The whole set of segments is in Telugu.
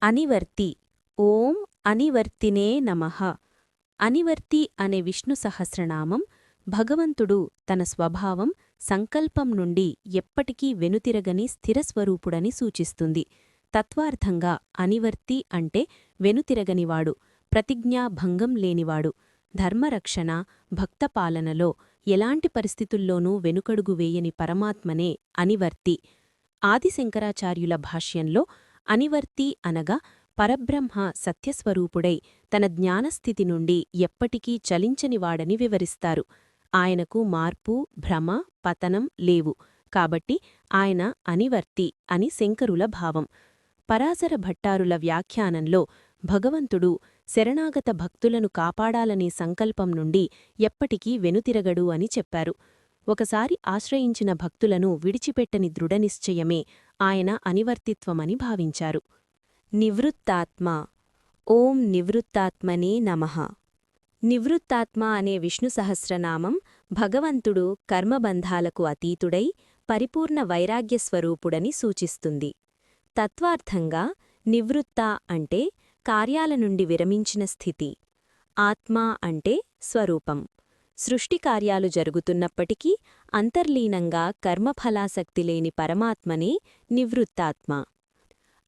అనివర్తి. ఓం అనివర్తినే నమః. అనివర్తి అనే విష్ణు సహస్రనామం భగవంతుడు తన స్వభావం, సంకల్పం నుండి ఎప్పటికీ వెనుతిరగని స్థిరస్వరూపుడని సూచిస్తుంది. తత్వార్థంగా అనివర్తి అంటే వెనుతిరగనివాడు, ప్రతిజ్ఞా భంగం లేనివాడు, ధర్మరక్షణ, భక్తపాలనలో ఎలాంటి పరిస్థితుల్లోనూ వెనుకడుగు వేయని పరమాత్మనే అనివర్తి. ఆదిశంకరాచార్యుల భాష్యంలో అనివర్తి అనగా పరబ్రహ్మ సత్యస్వరూపుడై తన జ్ఞానస్థితి నుండి ఎప్పటికీ చలించనివాడని వివరిస్తారు. ఆయనకు మార్పు, భ్రమ, పతనం లేవు. కాబట్టి ఆయన అనివర్తి అని శంకరుల భావం. పరాశర భట్టారుల వ్యాఖ్యానంలో భగవంతుడు శరణాగత భక్తులను కాపాడాలనే సంకల్పం నుండి ఎప్పటికీ వెనుతిరగడు అని చెప్పారు. ఒకసారి ఆశ్రయించిన భక్తులను విడిచిపెట్టని దృఢనిశ్చయమే ఆయన అనివర్తిత్వమని భావించారు. నివృత్తాత్మ. ఓం నివృత్తాత్మనే నమః. నివృత్తాత్మ అనే విష్ణు సహస్రనామం భగవంతుడు కర్మబంధాలకు అతీతుడై పరిపూర్ణ వైరాగ్యస్వరూపుడని సూచిస్తుంది. తత్వార్థంగా నివృత్త అంటే కార్యాల నుండి విరమించిన స్థితి. ఆత్మ అంటే స్వరూపం. సృష్టికార్యాలు జరుగుతున్నప్పటికీ అంతర్లీనంగా కర్మఫలాసక్తి లేని పరమాత్మనే నివృత్తాత్మ.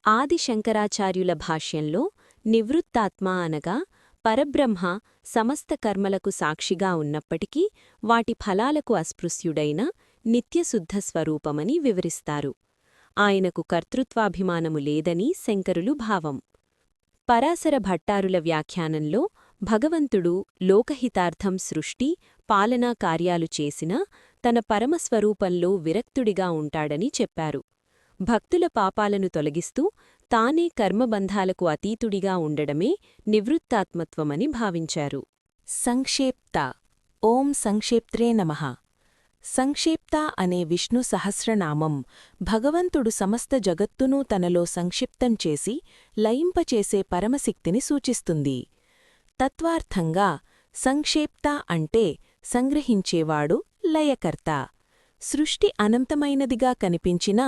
ఆదిశంకరాచార్యుల భాష్యంలో నివృత్తాత్మ అనగా పరబ్రహ్మ సమస్త కర్మలకు సాక్షిగా ఉన్నప్పటికీ వాటి ఫలాలకు అస్పృశ్యుడైన నిత్యశుద్ధ స్వరూపమని వివరిస్తారు. ఆయనకు కర్తృత్వాభిమానము లేదని శంకరులు భావం. పరాశర భట్టారుల వ్యాఖ్యానంలో భగవంతుడు లోకహితార్థం సృష్టి, పాలనా కార్యాలు చేసినా తన పరమస్వరూపంలో విరక్తుడిగా ఉంటాడని చెప్పారు. భక్తుల పాపాలను తొలగిస్తూ తానే కర్మబంధాలకు అతీతుడిగా ఉండడమే నివృత్తాత్మత్వమని భావించారు. సంక్షేప్త. ఓం సంక్షేప్త్రే నమః. సంక్షేప్త అనే విష్ణు సహస్రనామం భగవంతుడు సమస్త జగత్తునూ తనలో సంక్షిప్తం చేసి లయింపచేసే పరమశక్తిని సూచిస్తుంది. తత్వార్థంగా సంక్షేప్త అంటే సంగ్రహించేవాడు, లయకర్త. సృష్టి అనంతమైనదిగా కనిపించినా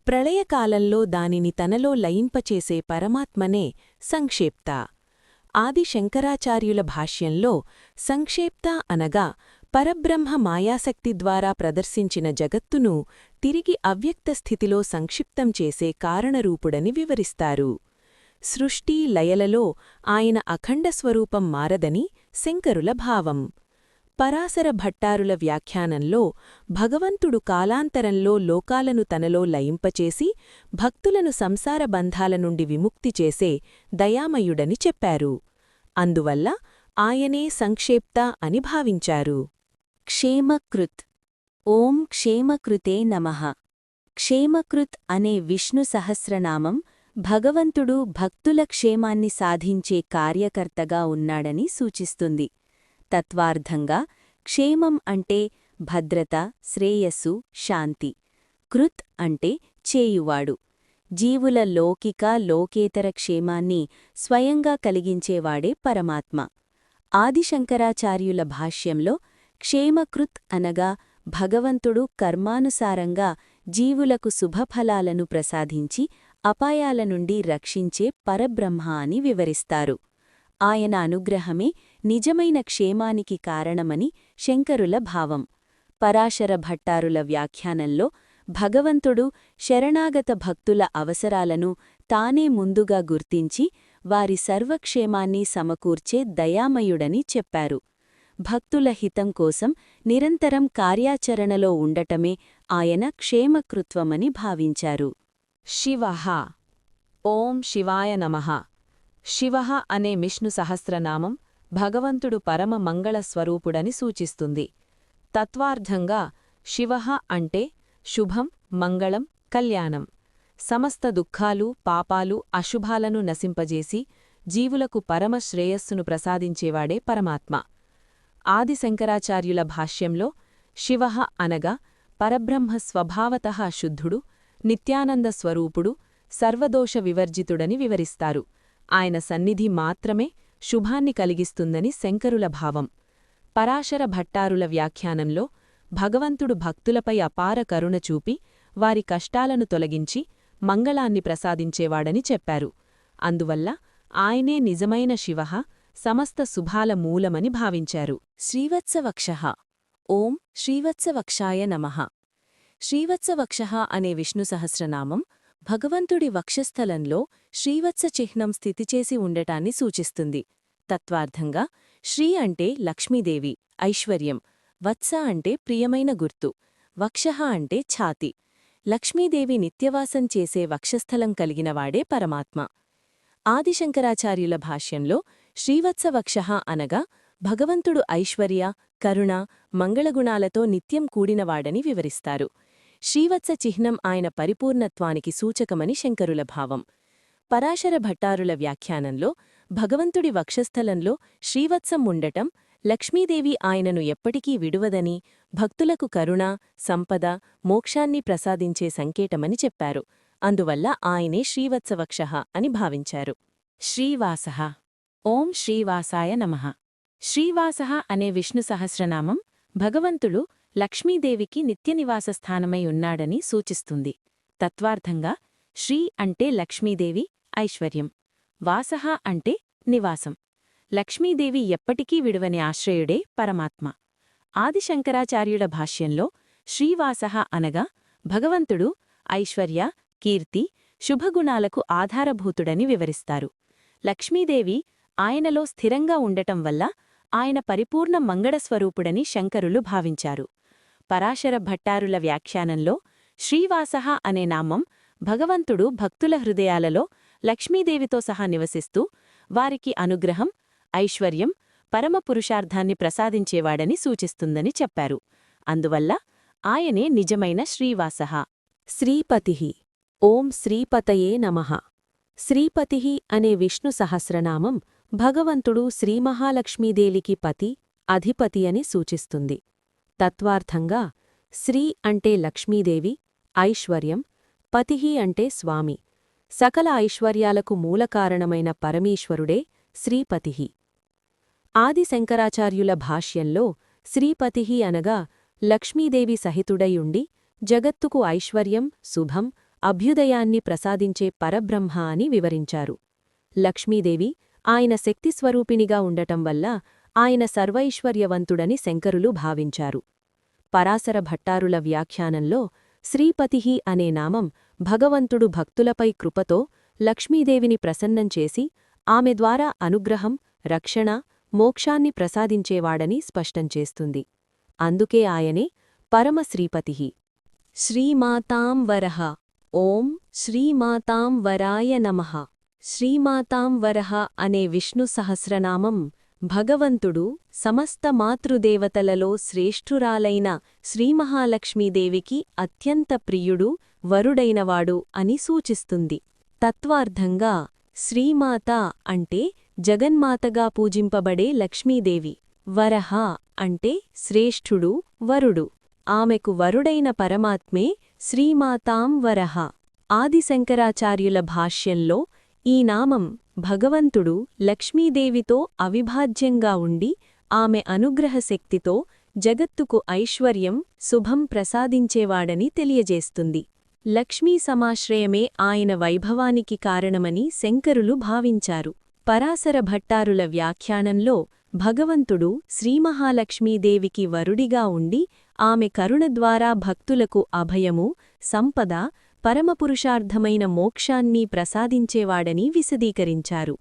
ప్రళయకాలంలో దానిని తనలో లయింపచేసే పరమాత్మనే సంక్షేప్త. ఆదిశంకరాచార్యుల భాష్యంలో సంక్షేప్త అనగా పరబ్రహ్మ మాయాశక్తి ద్వారా ప్రదర్శించిన జగత్తును తిరిగి అవ్యక్త స్థితిలో సంక్షిప్తం చేసే కారణరూపుడని వివరిస్తారు. సృష్టి లయలలో ఆయన అఖండ స్వరూపం మారదని శంకరుల భావం. పరాశర భట్టారుల వ్యాఖ్యానంలో భగవంతుడు కాలాంతరంలో లోకాలను తనలో లయింపచేసి భక్తులను సంసార బంధాల నుండి విముక్తి చేసే దయామయుడని చెప్పారు. అందువల్ల ఆయనే సంక్షేప్త అని భావించారు. క్షేమకృత్. ఓం క్షేమకృతే నమః. క్షేమకృత్ అనే విష్ణు సహస్రనామం భగవంతుడు భక్తుల క్షేమాన్ని సాధించే కార్యకర్తగా ఉన్నాడని సూచిస్తుంది. తత్వార్థంగా క్షేమం అంటే భద్రత, శ్రేయస్సు, శాంతి. కృత్ అంటే చేయువాడు. జీవుల లౌకిక, లోకేతర క్షేమాన్ని స్వయంగా కలిగించేవాడే పరమాత్మ. ఆదిశంకరాచార్యుల భాష్యంలో క్షేమకృత్ అనగా భగవంతుడు కర్మానుసారంగా జీవులకు శుభఫలాలను ప్రసాదించి అపాయాల నుండి రక్షించే పరబ్రహ్మ అని వివరిస్తారు. ఆయన అనుగ్రహమే నిజమైన క్షేమానికి కారణమని శంకరుల భావం. పరాశర భట్టారుల వ్యాఖ్యానంలో భగవంతుడు శరణాగత భక్తుల అవసరాలను తానే ముందుగా గుర్తించి వారి సర్వక్షేమాన్ని సమకూర్చే దయామయుడని చెప్పారు. భక్తుల హితం కోసం నిరంతరం కార్యాచరణలో ఉండటమే ఆయన క్షేమకృత్వమని భావించారు. శివః. ఓం శివాయ నమః. శివః అనే విష్ణు సహస్రనామం భగవంతుడు పరమ మంగళ స్వరూపుడని సూచిస్తుంది. తత్వార్థంగా శివః అంటే శుభం, మంగళం, కళ్యాణం. సమస్త దుఃఖాలు, పాపాలు, అశుభాలను నశింపజేసి జీవులకు పరమ శ్రేయస్సును ప్రసాదించేవాడే పరమాత్మ. ఆదిశంకరాచార్యుల భాష్యంలో శివః అనగా పరబ్రహ్మ స్వభావతః శుద్ధుడు, నిత్యానంద స్వరూపుడు, సర్వదోష వివర్జితుడని వివరిస్తారు. ఆయన సన్నిధి మాత్రమే శుభాన్ని కలిగిస్తుందని శంకరుల భావం. పరాశర భట్టారుల వ్యాఖ్యానంలో భగవంతుడు భక్తులపై అపార కరుణ చూపి వారి కష్టాలను తొలగించి మంగళాన్ని ప్రసాదించేవాడని చెప్పారు. అందువల్ల ఆయనే నిజమైన శివః, సమస్త శుభాల మూలమని భావించారు. శ్రీవత్సవక్షః. ఓం శ్రీవత్సవక్షాయ నమః. శ్రీవత్సవక్షః అనే విష్ణు సహస్రనామం భగవంతుడి వక్షస్థలంలో శ్రీవత్స చిహ్నం స్థితిచేసి ఉండటాన్ని సూచిస్తుంది. తత్వార్థంగా శ్రీ అంటే లక్ష్మీదేవి, ఐశ్వర్యం, వత్స అంటే ప్రియమైన గుర్తు, వక్షః అంటే ఛాతి. లక్ష్మీదేవి నిత్యవాసం చేసే వక్షస్థలం కలిగినవాడే పరమాత్మ. ఆదిశంకరాచార్యుల భాష్యంలో శ్రీవత్సవక్షః అనగా భగవంతుడు ఐశ్వర్య, కరుణ, మంగళగుణాలతో నిత్యం కూడినవాడని వివరిస్తారు. శ్రీవత్స చిహ్నం ఆయన పరిపూర్ణత్వానికి సూచకమని శంకరుల భావం. పరాశర భట్టారుల వ్యాఖ్యానంలో భగవంతుడి వక్షస్థలంలో శ్రీవత్సం ఉండటం లక్ష్మీదేవి ఆయనను ఎప్పటికీ విడువదని, భక్తులకు కరుణ, సంపద, మోక్షాన్ని ప్రసాదించే సంకేతమని చెప్పారు. అందువల్ల ఆయనే శ్రీవత్సవక్షః అని భావించారు. శ్రీవాసః. ఓం శ్రీవాసాయ నమః. శ్రీవాసః అనే విష్ణు సహస్రనామం భగవంతుడు లక్ష్మీదేవికి నిత్యనివాస స్థానమై ఉన్నాడని సూచిస్తుంది. తత్వార్థంగా శ్రీ అంటే లక్ష్మీదేవి, ఐశ్వర్యం, వాసః అంటే నివాసం. లక్ష్మీదేవి ఎప్పటికీ విడువని ఆశ్రయుడే పరమాత్మ. ఆదిశంకరాచార్యుల భాష్యంలో శ్రీవాసః అనగా భగవంతుడు ఐశ్వర్య, కీర్తి, శుభగుణాలకు ఆధారభూతుడని వివరిస్తారు. లక్ష్మీదేవి ఆయనలో స్థిరంగా ఉండటం వల్ల ఆయన పరిపూర్ణ మంగళస్వరూపుడని శంకరులు భావించారు. పరాశర భట్టారుల వ్యాఖ్యానంలో శ్రీవాసః అనే నామం భగవంతుడు భక్తుల హృదయాలలో లక్ష్మీదేవితో సహా నివసిస్తూ వారికి అనుగ్రహం, ఐశ్వర్యం, పరమపురుషార్థాన్ని ప్రసాదించేవాడని సూచిస్తుందని చెప్పారు. అందువల్ల ఆయనే నిజమైన శ్రీవాసః. శ్రీపతిః. ఓం శ్రీపతయే నమః. శ్రీపతిః అనే విష్ణు సహస్రనామం భగవంతుడు శ్రీమహాలక్ష్మీదేవికి పతి, అధిపతి అని సూచిస్తుంది. తత్వార్థంగా శ్రీ అంటే లక్ష్మీదేవి, ఐశ్వర్యం, పతిః అంటే స్వామి, సకల ఐశ్వర్యాలకు మూలకారణమైన పరమేశ్వరుడే శ్రీపతిః. ఆదిశంకరాచార్యుల భాష్యంలో శ్రీపతిః అనగా లక్ష్మీదేవి సహితుడైయుండి జగత్తుకు ఐశ్వర్యం, శుభం, అభ్యుదయాన్ని ప్రసాదించే పరబ్రహ్మ అని వివరించారు. లక్ష్మీదేవి ఆయన శక్తిస్వరూపిణిగా ఉండటం వల్ల ఆయన సర్వైశ్వర్యవంతుడని శంకరులు భావించారు. పరాశర భట్టారుల వ్యాఖ్యానంలో శ్రీపతిః అనే నామం భగవంతుడు భక్తులపై కృపతో లక్ష్మీదేవిని ప్రసన్నం చేసి ఆమె ద్వారా అనుగ్రహం, రక్షణ, మోక్షాన్ని ప్రసాదించేవాడని స్పష్టం చేస్తుంది. అందుకే ఆయనే పరమ శ్రీపతిః. శ్రీమాతాం వరః. ఓం శ్రీమాతాం వరాయ నమః. శ్రీమాతాం వరః అనే విష్ణు సహస్రనామం భగవంతుడు సమస్త మాతృదేవతలలో శ్రేష్ఠురాలైన శ్రీమహాలక్ష్మీదేవికి అత్యంత ప్రియుడు, వరుడైనవాడు అని సూచిస్తుంది. తత్వార్థంగా శ్రీమాత అంటే జగన్మాతగా పూజింపబడే లక్ష్మీదేవి, వరః అంటే శ్రేష్ఠుడు, వరుడు. ఆమెకు వరుడైన పరమాత్మే శ్రీమాతాం వరః. ఆదిశంకరాచార్యుల భాష్యంలో ఈ నామం భగవంతుడు లక్ష్మీదేవితో అవిభాజ్యంగా ఉండి ఆమె అనుగ్రహశక్తితో జగత్తుకు ఐశ్వర్యం, శుభం ప్రసాదించేవాడని తెలియజేస్తుంది. లక్ష్మీ సమాశ్రయమే ఆయన వైభవానికి కారణమని శంకరులు భావించారు. పరాశర భట్టారుల వ్యాఖ్యానంలో భగవంతుడు శ్రీమహాలక్ష్మీదేవికి వరుడిగా ఉండి ఆమె కరుణ ద్వారా భక్తులకు అభయము, సంపద, పరమపురుషార్థమైన మోక్షాన్ని ప్రసాదించేవాడని విశదీకరించారు.